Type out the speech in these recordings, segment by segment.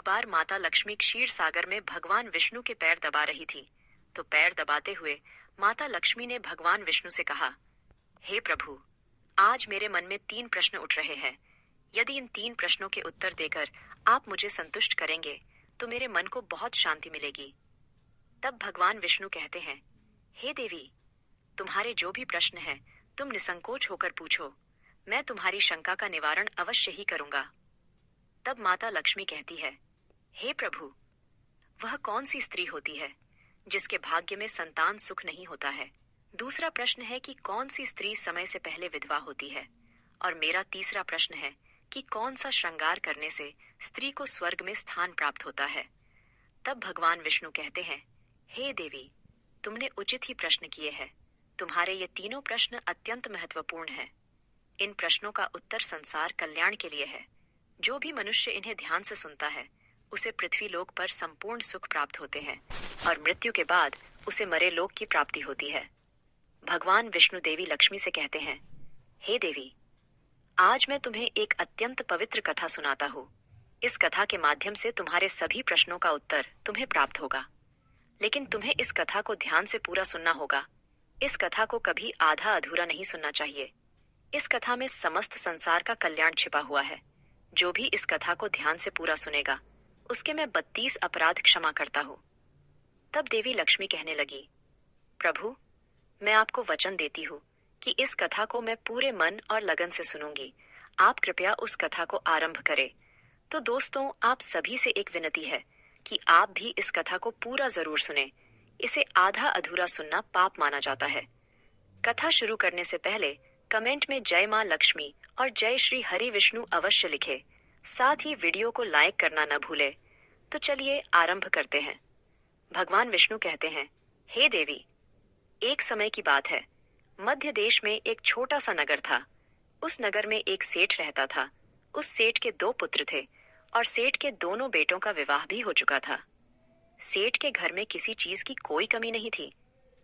एक बार माता लक्ष्मी क्षीर सागर में भगवान विष्णु के पैर दबा रही थी। तो पैर दबाते हुए माता लक्ष्मी ने भगवान विष्णु से कहा, हे प्रभु, आज मेरे मन में 3 प्रश्न उठ रहे हैं। यदि इन 3 प्रश्नों के उत्तर देकर आप मुझे संतुष्ट करेंगे तो मेरे मन को बहुत शांति मिलेगी। तब भगवान विष्णु कहते हैं, हे देवी, तुम्हारे जो भी प्रश्न हैं तुम निसंकोच होकर पूछो, मैं तुम्हारी शंका का निवारण अवश्य ही करूंगा। तब माता लक्ष्मी कहती है, हे प्रभु, वह कौन सी स्त्री होती है जिसके भाग्य में संतान सुख नहीं होता है? दूसरा प्रश्न है कि कौन सी स्त्री समय से पहले विधवा होती है? और मेरा तीसरा प्रश्न है कि कौन सा श्रृंगार करने से स्त्री को स्वर्ग में स्थान प्राप्त होता है? तब भगवान विष्णु कहते हैं, हे देवी, तुमने उचित ही प्रश्न किए हैं। तुम्हारे ये तीनों प्रश्न अत्यंत महत्वपूर्ण हैं। इन प्रश्नों का उत्तर संसार कल्याण के लिए है। जो भी मनुष्य इन्हें ध्यान से सुनता है उसे पृथ्वी लोक पर संपूर्ण सुख प्राप्त होते हैं और मृत्यु के बाद उसे मरे लोक की प्राप्ति होती है। भगवान विष्णु देवी लक्ष्मी से कहते हैं, हे देवी, आज मैं तुम्हें एक अत्यंत पवित्र कथा सुनाता हूँ। इस कथा के माध्यम से तुम्हारे सभी प्रश्नों का उत्तर तुम्हें प्राप्त होगा। लेकिन तुम्हें इस कथा को ध्यान से पूरा सुनना होगा। इस कथा को कभी आधा अधूरा नहीं सुनना चाहिए। इस कथा में समस्त संसार का कल्याण छिपा हुआ है। जो भी इस कथा को ध्यान से पूरा सुनेगा उसके मैं 32 अपराध क्षमा करता हूँ। तब देवी लक्ष्मी कहने लगी, प्रभु, मैं आपको वचन देती हूँ कि इस कथा को मैं पूरे मन और लगन से सुनूंगी। आप कृपया उस कथा को आरंभ करें। तो दोस्तों, आप सभी से एक विनती है कि आप भी इस कथा को पूरा जरूर सुनें। इसे आधा अधूरा सुनना पाप माना जाता है। कथा शुरू करने से पहले कमेंट में जय मां लक्ष्मी और जय श्री हरि विष्णु अवश्य लिखे। साथ ही वीडियो को लाइक करना न भूले। तो चलिए आरंभ करते हैं। भगवान विष्णु कहते हैं, हे देवी, एक समय की बात है। मध्य देश में एक छोटा सा नगर था। उस नगर में एक सेठ रहता था। उस सेठ के 2 पुत्र थे और सेठ के दोनों बेटों का विवाह भी हो चुका था। सेठ के घर में किसी चीज की कोई कमी नहीं थी,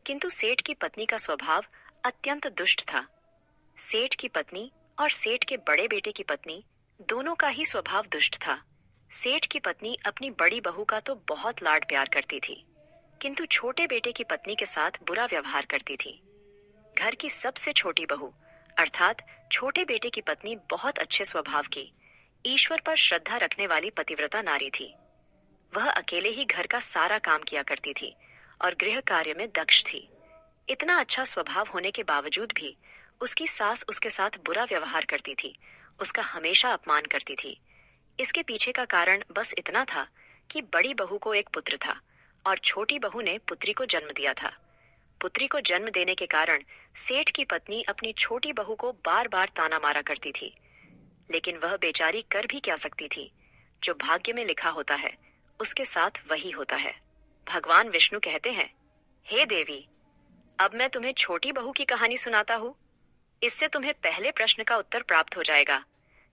किंतु सेठ की पत्नी का स्वभाव अत्यंत दुष्ट था। सेठ की पत्नी और सेठ के बड़े बेटे की पत्नी दोनों का ही स्वभाव दुष्ट था। सेठ की पत्नी अपनी बड़ी बहू का तो बहुत लाड प्यार करती थी, किंतु छोटे बेटे की पत्नी के साथ बुरा व्यवहार करती थी। घर की सबसे छोटी बहू अर्थात छोटे बेटे की पत्नी बहुत अच्छे स्वभाव की, ईश्वर पर श्रद्धा रखने वाली पतिव्रता नारी थी। वह अकेले ही घर का सारा काम किया करती थी और गृह कार्य में दक्ष थी। इतना अच्छा स्वभाव होने के बावजूद भी उसकी सास उसके साथ बुरा व्यवहार करती थी, उसका हमेशा अपमान करती थी। इसके पीछे का कारण बस इतना था कि बड़ी बहू को एक पुत्र था और छोटी बहू ने पुत्री को जन्म दिया था। पुत्री को जन्म देने के कारण सेठ की पत्नी अपनी छोटी बहू को बार बार ताना मारा करती थी। लेकिन वह बेचारी कर भी क्या सकती थी? जो भाग्य में लिखा होता है उसके साथ वही होता है। भगवान विष्णु कहते हैं, हे देवी, अब मैं तुम्हें छोटी बहू की कहानी सुनाता हूँ। इससे तुम्हें पहले प्रश्न का उत्तर प्राप्त हो जाएगा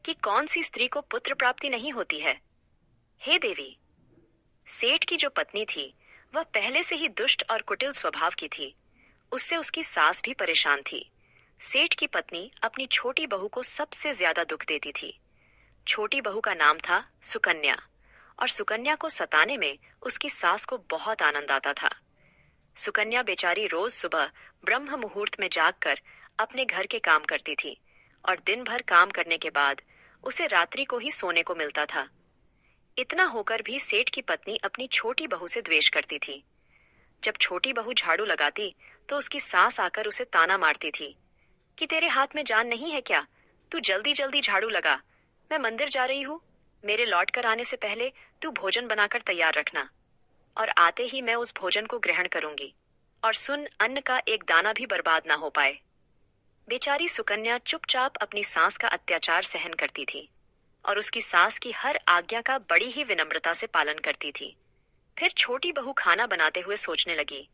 कि कौन सी स्त्री को पुत्र प्राप्ति नहीं होती है। हे देवी, सेठ की जो पत्नी थी वह पहले से ही दुष्ट और कुटिल स्वभाव की थी। उससे उसकी सास भी परेशान थी। सेठ की पत्नी अपनी छोटी बहू को सबसे ज्यादा दुख देती थी। छोटी बहू का नाम था सुकन्या और सुकन्या को सताने में उसकी सास को बहुत आनंद आता था। सुकन्या बेचारी रोज सुबह ब्रह्म मुहूर्त में जागकर अपने घर के काम करती थी और दिन भर काम करने के बाद उसे रात्रि को ही सोने को मिलता था। इतना होकर भी सेठ की पत्नी अपनी छोटी बहू से द्वेष करती थी। जब छोटी बहू झाड़ू लगाती तो उसकी सास आकर उसे ताना मारती थी कि तेरे हाथ में जान नहीं है क्या? तू जल्दी जल्दी झाड़ू लगा, मैं मंदिर जा रही हूँ। मेरे लौट कर आने से पहले तू भोजन बनाकर तैयार रखना और आते ही मैं उस भोजन को ग्रहण करूंगी। और सुन, अन्न का एक दाना भी बर्बाद ना हो पाए। बेचारी सुकन्या चुपचाप अपनी सास का अत्याचार सहन करती थी और उसकी सास की हर आज्ञा का बड़ी ही विनम्रता से पालन करती थी। फिर छोटी बहू खाना बनाते हुए सोचने लगी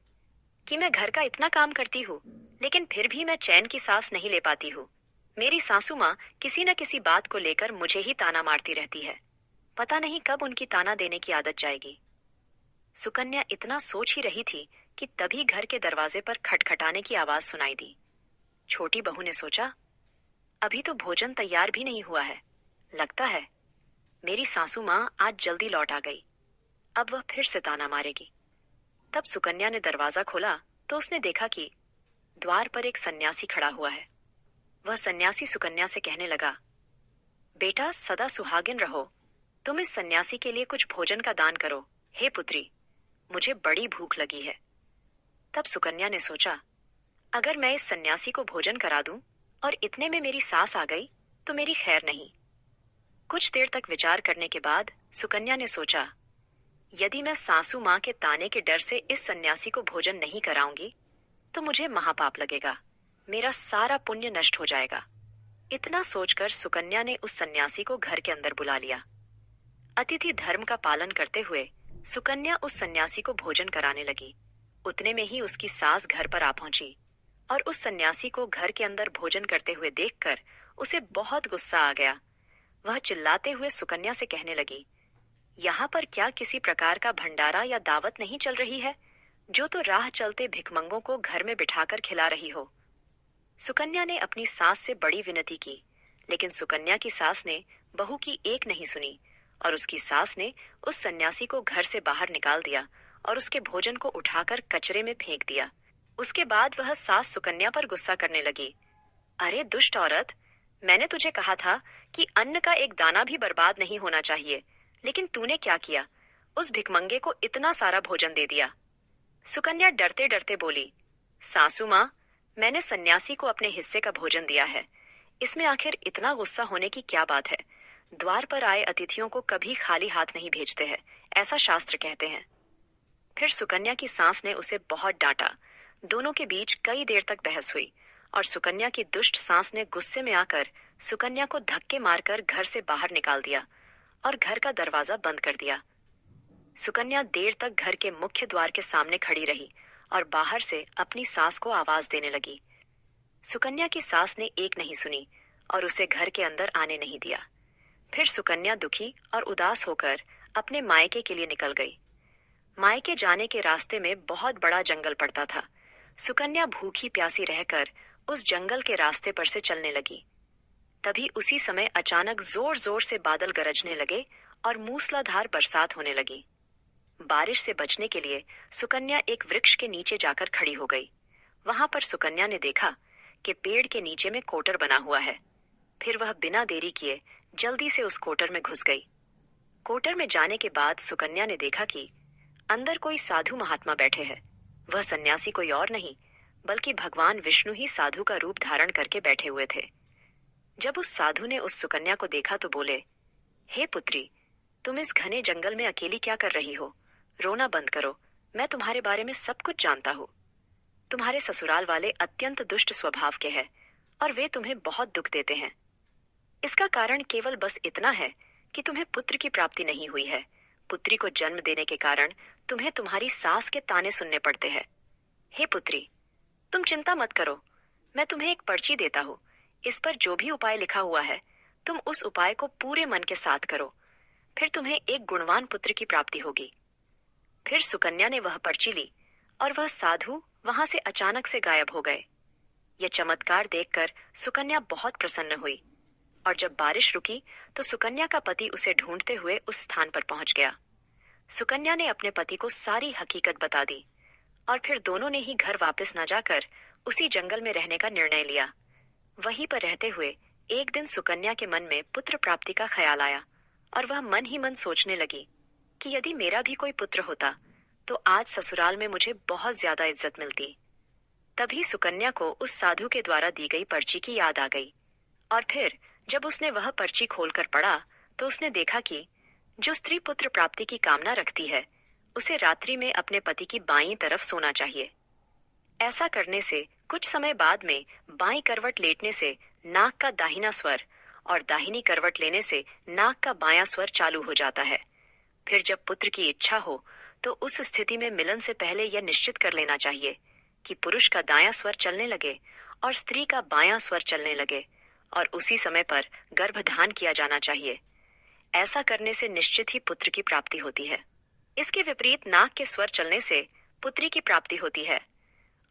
कि मैं घर का इतना काम करती हूँ, लेकिन फिर भी मैं चैन की सांस नहीं ले पाती हूँ। मेरी सासू माँ किसी न किसी बात को लेकर मुझे ही ताना मारती रहती है। पता नहीं कब उनकी ताना देने की आदत जाएगी। सुकन्या इतना सोच ही रही थी कि तभी घर के दरवाजे पर खटखटाने की आवाज सुनाई दी। छोटी बहू ने सोचा, अभी तो भोजन तैयार भी नहीं हुआ है, लगता है मेरी सासू माँ आज जल्दी लौट आ गई, अब वह फिर से ताना मारेगी। तब सुकन्या ने दरवाजा खोला तो उसने देखा कि द्वार पर एक सन्यासी खड़ा हुआ है। वह सन्यासी सुकन्या से कहने लगा, बेटा सदा सुहागिन रहो, तुम इस सन्यासी के लिए कुछ भोजन का दान करो। हे पुत्री, मुझे बड़ी भूख लगी है। तब सुकन्या ने सोचा, अगर मैं इस सन्यासी को भोजन करा दूं और इतने में मेरी सास आ गई तो मेरी खैर नहीं। कुछ देर तक विचार करने के बाद सुकन्या ने सोचा, यदि मैं सासू माँ के ताने के डर से इस सन्यासी को भोजन नहीं कराऊंगी तो मुझे महापाप लगेगा, मेरा सारा पुण्य नष्ट हो जाएगा। इतना सोचकर सुकन्या ने उस सन्यासी को घर के अंदर बुला लिया। अतिथि धर्म का पालन करते हुए सुकन्या उस सन्यासी को भोजन कराने लगी। उतने में ही उसकी सास घर पर आ पहुंची और उस सन्यासी को घर के अंदर भोजन करते हुए देखकर उसे बहुत गुस्सा आ गया। वह चिल्लाते हुए सुकन्या से कहने लगी, यहाँ पर क्या किसी प्रकार का भंडारा या दावत नहीं चल रही है, जो तो राह चलते भिखमंगों को घर में बिठाकर खिला रही हो। सुकन्या ने अपनी सास से बड़ी विनती की, लेकिन सुकन्या की सास ने बहू की एक नहीं सुनी और उसकी सास ने उस सन्यासी को घर से बाहर निकाल दिया और उसके भोजन को उठाकर कचरे में फेंक दिया। उसके बाद वह सास सुकन्या पर गुस्सा करने लगी, अरे दुष्ट औरत, मैंने तुझे कहा था कि अन्न का एक दाना भी बर्बाद नहीं होना चाहिए, लेकिन तूने क्या किया, उस भिखमंगे को इतना सारा भोजन दे दिया। सुकन्या डरते डरते बोली, सासू माँ, मैंने सन्यासी को अपने हिस्से का भोजन दिया है, इसमें आखिर इतना गुस्सा होने की क्या बात है। द्वार पर आए अतिथियों को कभी खाली हाथ नहीं भेजते हैं, ऐसा शास्त्र कहते हैं। फिर सुकन्या की सास ने उसे बहुत डांटा। दोनों के बीच कई देर तक बहस हुई और सुकन्या की दुष्ट सास ने गुस्से में आकर सुकन्या को धक्के मारकर घर से बाहर निकाल दिया और घर का दरवाजा बंद कर दिया। सुकन्या देर तक घर के मुख्य द्वार के सामने खड़ी रही और बाहर से अपनी सास को आवाज देने लगी। सुकन्या की सास ने एक नहीं सुनी और उसे घर के अंदर आने नहीं दिया। फिर सुकन्या दुखी और उदास होकर अपने मायके के लिए निकल गई। मायके जाने के रास्ते में बहुत बड़ा जंगल पड़ता था। सुकन्या भूखी प्यासी रहकर उस जंगल के रास्ते पर से चलने लगी। तभी उसी समय अचानक जोर जोर से बादल गरजने लगे और मूसलाधार बरसात होने लगी। बारिश से बचने के लिए सुकन्या एक वृक्ष के नीचे जाकर खड़ी हो गई। वहां पर सुकन्या ने देखा कि पेड़ के नीचे में कोटर बना हुआ है। फिर वह बिना देरी किए जल्दी से उस कोटर में घुस गई। कोटर में जाने के बाद सुकन्या ने देखा कि अंदर कोई साधु महात्मा बैठे हैं। वह सन्यासी कोई और नहीं बल्कि भगवान विष्णु ही साधु का रूप धारण करके बैठे हुए थे। जब उस साधु ने उस सुकन्या को देखा तो बोले, हे पुत्री, तुम इस घने जंगल में अकेली क्या कर रही हो? रोना बंद करो, मैं तुम्हारे बारे में सब कुछ जानता हूँ। तुम्हारे ससुराल वाले अत्यंत दुष्ट स्वभाव के हैं और वे तुम्हें बहुत दुख देते हैं। इसका कारण केवल बस इतना है कि तुम्हें पुत्र की प्राप्ति नहीं हुई है। पुत्री को जन्म देने के कारण तुम्हें तुम्हारी सास के ताने सुनने पड़ते हैं। हे पुत्री, तुम चिंता मत करो, मैं तुम्हें एक पर्ची देता हूँ। इस पर जो भी उपाय लिखा हुआ है, तुम उस उपाय को पूरे मन के साथ करो, फिर तुम्हें एक गुणवान पुत्र की प्राप्ति होगी। फिर सुकन्या ने वह पर्ची ली और वह साधु वहां से अचानक से गायब हो गए। यह चमत्कार देखकर सुकन्या बहुत प्रसन्न हुई और जब बारिश रुकी तो सुकन्या का पति उसे ढूंढते हुए उस स्थान पर पहुंच गया। सुकन्या ने अपने पति को सारी हकीकत बता दी और फिर दोनों ने ही घर वापस न जाकर उसी जंगल में रहने का निर्णय लिया। वहीं पर रहते हुए एक दिन सुकन्या के मन में पुत्र प्राप्ति का ख्याल आया और वह मन ही मन सोचने लगी कि यदि मेरा भी कोई पुत्र होता तो आज ससुराल में मुझे बहुत ज्यादा इज्जत मिलती। तभी सुकन्या को उस साधु के द्वारा दी गई पर्ची की याद आ गई और फिर जब उसने वह पर्ची खोलकर पढ़ा तो उसने देखा कि जो स्त्री पुत्र प्राप्ति की कामना रखती है उसे रात्रि में अपने पति की बाईं तरफ सोना चाहिए। ऐसा करने से कुछ समय बाद में बाईं करवट लेटने से नाक का दाहिना स्वर और दाहिनी करवट लेने से नाक का बायां स्वर चालू हो जाता है। फिर जब पुत्र की इच्छा हो तो उस स्थिति में मिलन से पहले यह निश्चित कर लेना चाहिए कि पुरुष का दायां स्वर चलने लगे और स्त्री का बायां स्वर चलने लगे और उसी समय पर गर्भधान किया जाना चाहिए। ऐसा करने से निश्चित ही पुत्र की प्राप्ति होती है। इसके विपरीत नाक के स्वर चलने से पुत्री की प्राप्ति होती है।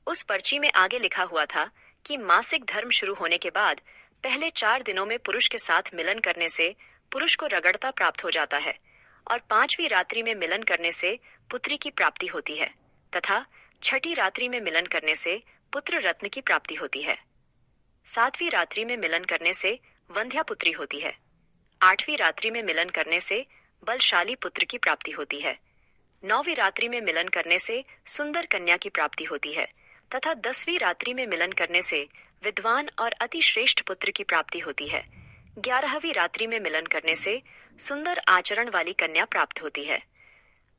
उस पर्ची में आगे लिखा हुआ था कि मासिक धर्म शुरू होने के बाद पहले 4 दिनों में पुरुष के साथ मिलन करने से पुरुष को रगड़ता प्राप्त हो जाता है और 5वीं रात्रि में मिलन करने से पुत्री की प्राप्ति होती है तथा 6ठी रात्रि में मिलन करने से पुत्र रत्न की प्राप्ति होती है। 7वीं रात्रि में मिलन करने से वंध्या पुत्री होती है। 8वीं रात्रि में मिलन करने से बलशाली पुत्र की प्राप्ति होती है। 9वीं रात्रि में मिलन करने से सुंदर कन्या की प्राप्ति होती है तथा 10वीं रात्रि में मिलन करने से विद्वान और अति श्रेष्ठ पुत्र की प्राप्ति होती है। 11वीं रात्रि में मिलन करने से सुंदर आचरण वाली कन्या प्राप्त होती है।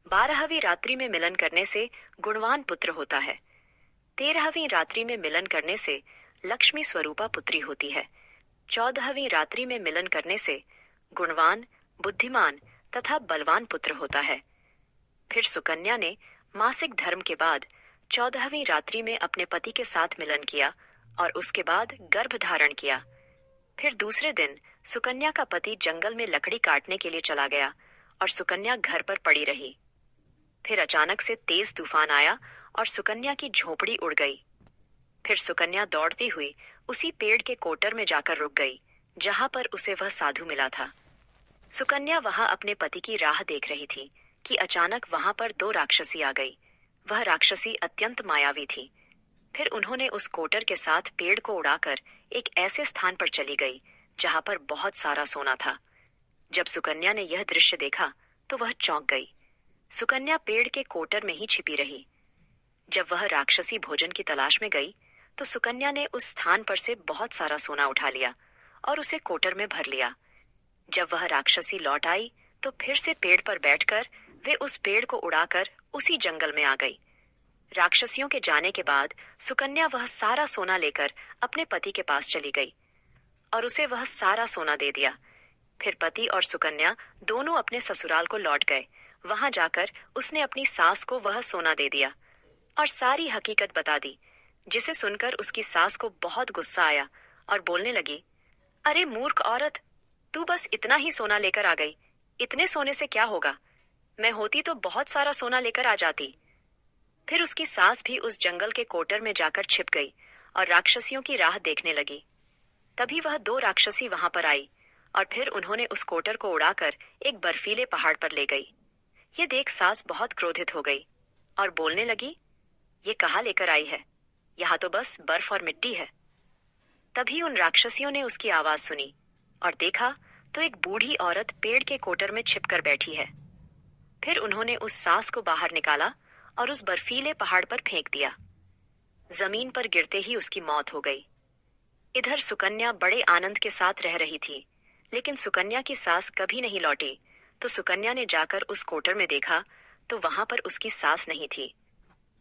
12वीं रात्रि में मिलन करने से गुणवान पुत्र होता है। 13वीं रात्रि में मिलन करने से लक्ष्मी स्वरूपा पुत्री होती है। 14वीं रात्रि में मिलन करने से गुणवान, बुद्धिमान तथा बलवान पुत्र होता है। फिर सुकन्या ने मासिक धर्म के बाद 14वीं रात्रि में अपने पति के साथ मिलन किया और उसके बाद गर्भ धारण किया। फिर दूसरे दिन सुकन्या का पति जंगल में लकड़ी काटने के लिए चला गया और सुकन्या घर पर पड़ी रही। फिर अचानक से तेज तूफान आया और सुकन्या की झोपड़ी उड़ गई। फिर सुकन्या दौड़ती हुई उसी पेड़ के कोटर में जाकर रुक गई जहां पर उसे वह साधु मिला था। सुकन्या वहां अपने पति की राह देख रही थी कि अचानक वहां पर 2 राक्षसी आ गई। वह राक्षसी अत्यंत मायावी थी। फिर उन्होंने उस कोटर के साथ पेड़ को उड़ाकर एक ऐसे स्थान पर चली गई जहां पर बहुत सारा सोना था। जब सुकन्या ने यह दृश्य देखा तो वह चौंक गई। सुकन्या पेड़ के कोटर में ही छिपी रही। जब वह राक्षसी भोजन की तलाश में गई तो सुकन्या ने उस स्थान पर से बहुत सारा सोना उठा लिया और उसे कोटर में भर लिया। जब वह राक्षसी लौट आई तो फिर से पेड़ पर बैठकर वे उस पेड़ को उड़ाकर उसी जंगल में आ गई। राक्षसियों के जाने के बाद सुकन्या वह सारा सोना लेकर अपने पति के पास चली गई और उसे वह सारा सोना दे दिया। फिर पति और सुकन्या दोनों अपने ससुराल को लौट गए। वहां जाकर उसने अपनी सास को वह सोना दे दिया और सारी हकीकत बता दी, जिसे सुनकर उसकी सास को बहुत गुस्सा आया और बोलने लगी, अरे मूर्ख औरत, तू बस इतना ही सोना लेकर आ गई। इतने सोने से क्या होगा? मैं होती तो बहुत सारा सोना लेकर आ जाती। फिर उसकी सास भी उस जंगल के कोटर में जाकर छिप गई और राक्षसियों की राह देखने लगी। तभी वह 2 राक्षसी वहां पर आई और फिर उन्होंने उस कोटर को उड़ाकर एक बर्फीले पहाड़ पर ले गई। ये देख सास बहुत क्रोधित हो गई और बोलने लगी, ये कहाँ लेकर आई है? यहाँ तो बस बर्फ और मिट्टी है। तभी उन राक्षसियों ने उसकी आवाज सुनी और देखा तो एक बूढ़ी औरत पेड़ के कोटर में छिपकर बैठी है। फिर उन्होंने उस सास को बाहर निकाला और उस बर्फीले पहाड़ पर फेंक दिया। जमीन पर गिरते ही उसकी मौत हो गई। इधर सुकन्या बड़े आनंद के साथ रह रही थी, लेकिन सुकन्या की सास कभी नहीं लौटी। तो सुकन्या ने जाकर उस कोटर में देखा तो वहां पर उसकी सास नहीं थी।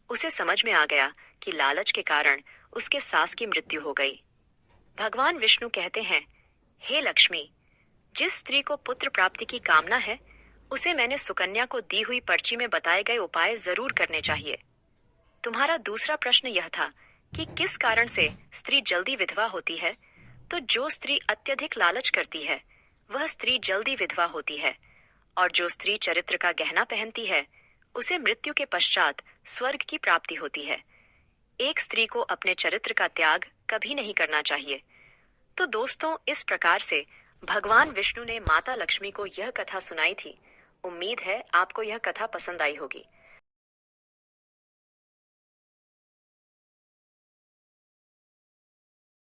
उसे समझ में आ गया कि लालच के कारण उसके सास की मृत्यु हो गई। भगवान विष्णु कहते हैं, हे लक्ष्मी, जिस स्त्री को पुत्र प्राप्ति की कामना है उसे मैंने सुकन्या को दी हुई पर्ची में बताए गए उपाय जरूर करने चाहिए। तुम्हारा दूसरा प्रश्न यह था कि किस कारण से स्त्री जल्दी विधवा होती है। तो जो स्त्री अत्यधिक लालच करती है वह स्त्री जल्दी विधवा होती है, और जो स्त्री चरित्र का गहना पहनती है उसे मृत्यु के पश्चात स्वर्ग की प्राप्ति होती है। एक स्त्री को अपने चरित्र का त्याग कभी नहीं करना चाहिए। तो दोस्तों, इस प्रकार से भगवान विष्णु ने माता लक्ष्मी को यह कथा सुनाई थी। उम्मीद है आपको यह कथा पसंद आई होगी।